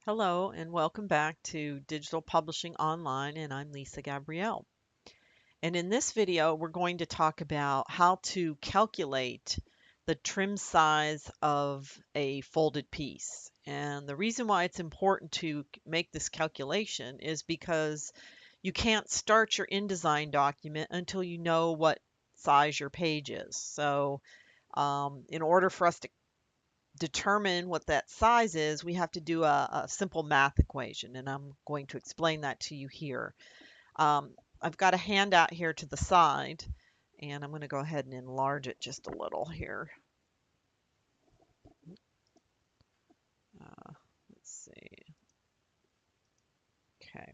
Hello and welcome back to Digital Publishing Online, and I'm Lisa Gabrielle. And in this video, we're going to talk about how to calculate the trim size of a folded piece. And the reason why it's important to make this calculation is because you can't start your InDesign document until you know what size your page is. So in order for us to determine what that size is, we have to do a simple math equation, and I'm going to explain that to you here. Um, I've got a handout here to the side, and I'm going to go ahead and enlarge it just a little here. Let's see. Okay.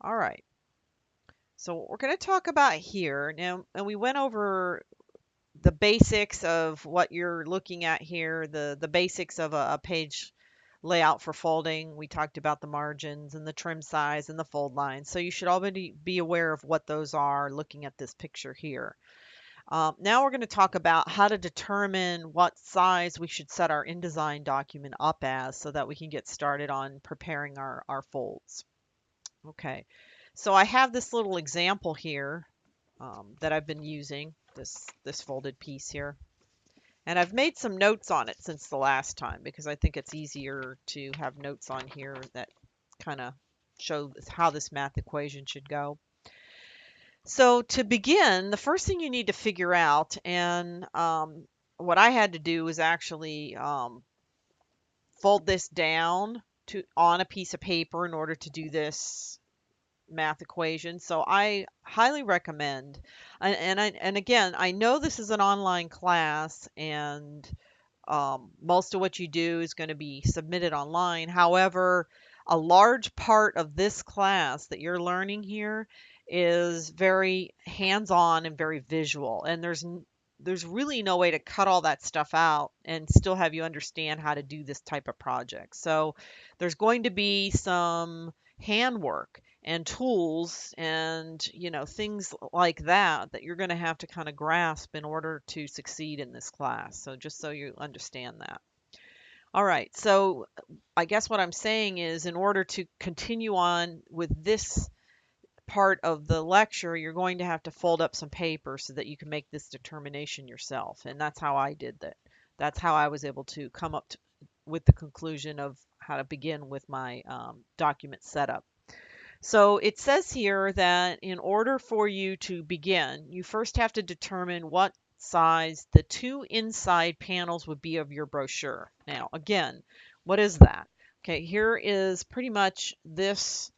All right. So what we're going to talk about here now, and we went over the basics of what you're looking at here, the basics of a page layout for folding. We talked about the margins and the trim size and the fold lines. So you should already be aware of what those are looking at this picture here. Now we're going to talk about how to determine what size we should set our InDesign document up as so that we can get started on preparing our folds. Okay, so I have this little example here that I've been using, this folded piece here. And I've made some notes on it since the last time because I think it's easier to have notes on here that kind of show how this math equation should go. So to begin, the first thing you need to figure out, and what I had to do was actually fold this down to on a piece of paper in order to do this math equation. So I highly recommend, and again, I know this is an online class, and most of what you do is going to be submitted online. However, a large part of this class that you're learning here is very hands-on and very visual, and there's really no way to cut all that stuff out and still have you understand how to do this type of project. So there's going to be some handwork and tools and things like that you're going to have to kind of grasp in order to succeed in this class. So just so you understand that. All right, so I guess what I'm saying is in order to continue on with this part of the lecture, you're going to have to fold up some paper so that you can make this determination yourself. And that's how I did that. That's how I was able to come up with the conclusion of how to begin with my document setup. So it says here that in order for you to begin, you first have to determine what size the two inside panels would be of your brochure. Now, again, what is that? Okay, here is pretty much this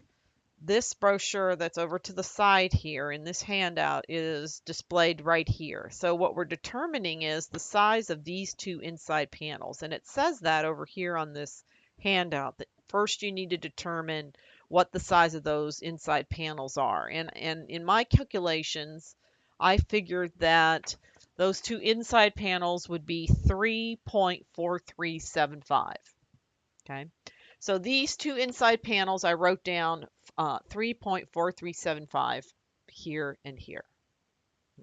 brochure that's over to the side here in this handout is displayed right here. So what we're determining is the size of these two inside panels. And it says that over here on this handout that first you need to determine what the size of those inside panels are. And in my calculations, I figured that those two inside panels would be 3.4375. Okay. So these two inside panels, I wrote down 3.4375 here and here.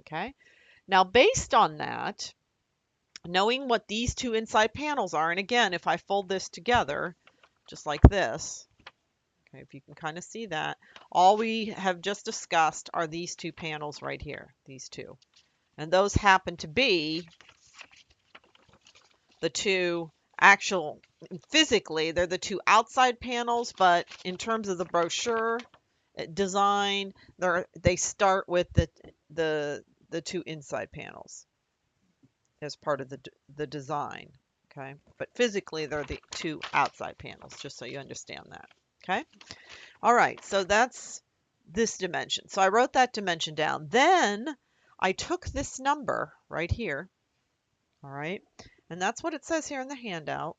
Okay. Now, based on that, knowing what these two inside panels are, and again, if I fold this together, just like this, okay, if you can kind of see that, all we have just discussed are these two panels right here, these two. And those happen to be the two actual, physically, they're the two outside panels, but in terms of the brochure design, they start with the two inside panels as part of the design. Okay, but physically they're the two outside panels, just so you understand that. Okay, all right, so that's this dimension. So I wrote that dimension down. Then I took this number right here, all right, and that's what it says here in the handout.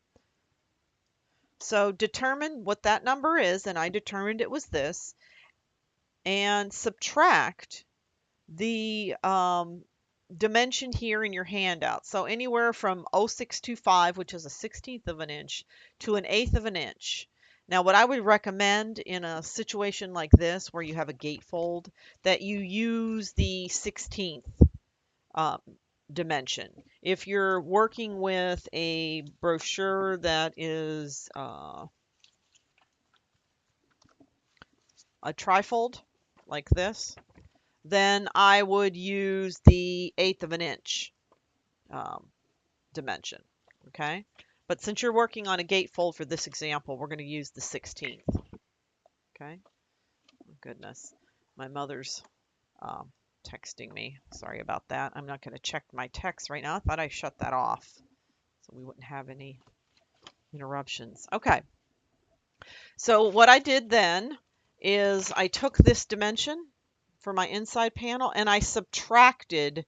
So determine what that number is, and I determined it was this, and subtract the dimension here in your handout. So anywhere from 0.625, which is a 16th of an inch, to an eighth of an inch. Now, what I would recommend in a situation like this, where you have a gatefold, that you use the 16th um, dimension. If you're working with a brochure that is a trifold like this, then I would use the 1/8 of an inch um, dimension, okay? But since you're working on a gatefold for this example, we're going to use the 16th, okay? Oh, goodness, my mother's um, texting me. Sorry about that. I'm not going to check my text right now. I thought I shut that off so we wouldn't have any interruptions. Okay, so what I did then is I took this dimension for my inside panel and I subtracted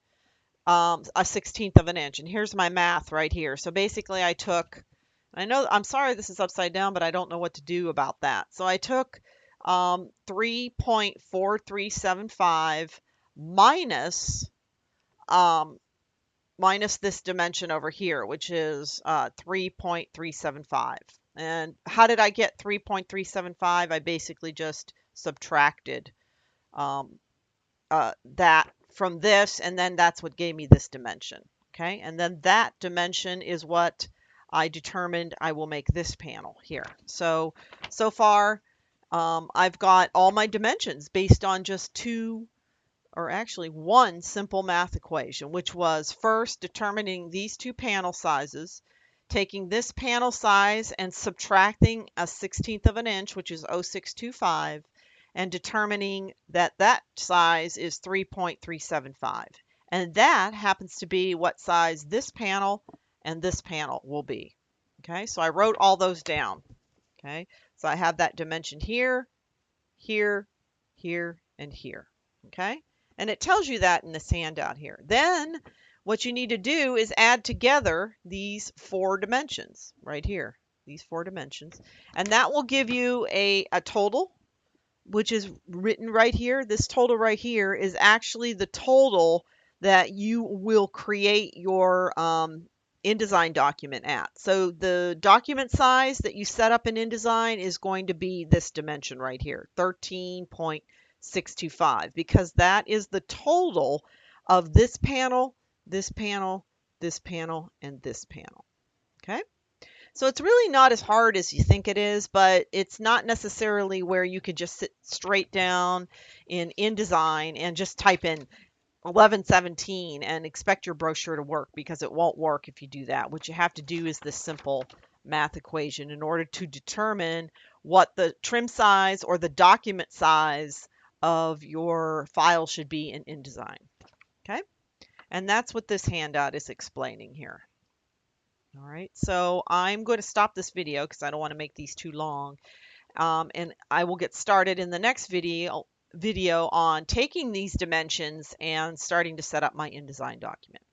a 16th of an inch. And here's my math right here. So basically I took, I know, I'm sorry this is upside down, but I don't know what to do about that. So I took 3.4375 minus, um, minus this dimension over here, which is 3.375. And how did I get 3.375? I basically just subtracted um, that from this, and then that's what gave me this dimension. Okay, and then that dimension is what I determined I will make this panel here. So far, I've got all my dimensions based on just two, or actually one simple math equation, which was first determining these two panel sizes, taking this panel size and subtracting a 16th of an inch, which is 0.625, and determining that that size is 3.375. And that happens to be what size this panel and this panel will be. Okay, so I wrote all those down. Okay, so I have that dimension here, here, here, and here. Okay, and it tells you that in this handout here. Then what you need to do is add together these four dimensions right here, these four dimensions, and that will give you a total, which is written right here. This total right here is actually the total that you will create your InDesign document at. So the document size that you set up in InDesign is going to be this dimension right here, 13.625, because that is the total of this panel, this panel, this panel, and this panel. Okay? So it's really not as hard as you think it is, but it's not necessarily where you could just sit straight down in InDesign and just type in 1117 and expect your brochure to work, because it won't work if you do that. What you have to do is this simple math equation in order to determine what the trim size or the document size of your file should be in InDesign. Okay? And that's what this handout is explaining here. All right, so I'm going to stop this video because I don't want to make these too long. And I will get started in the next video on taking these dimensions and starting to set up my InDesign document.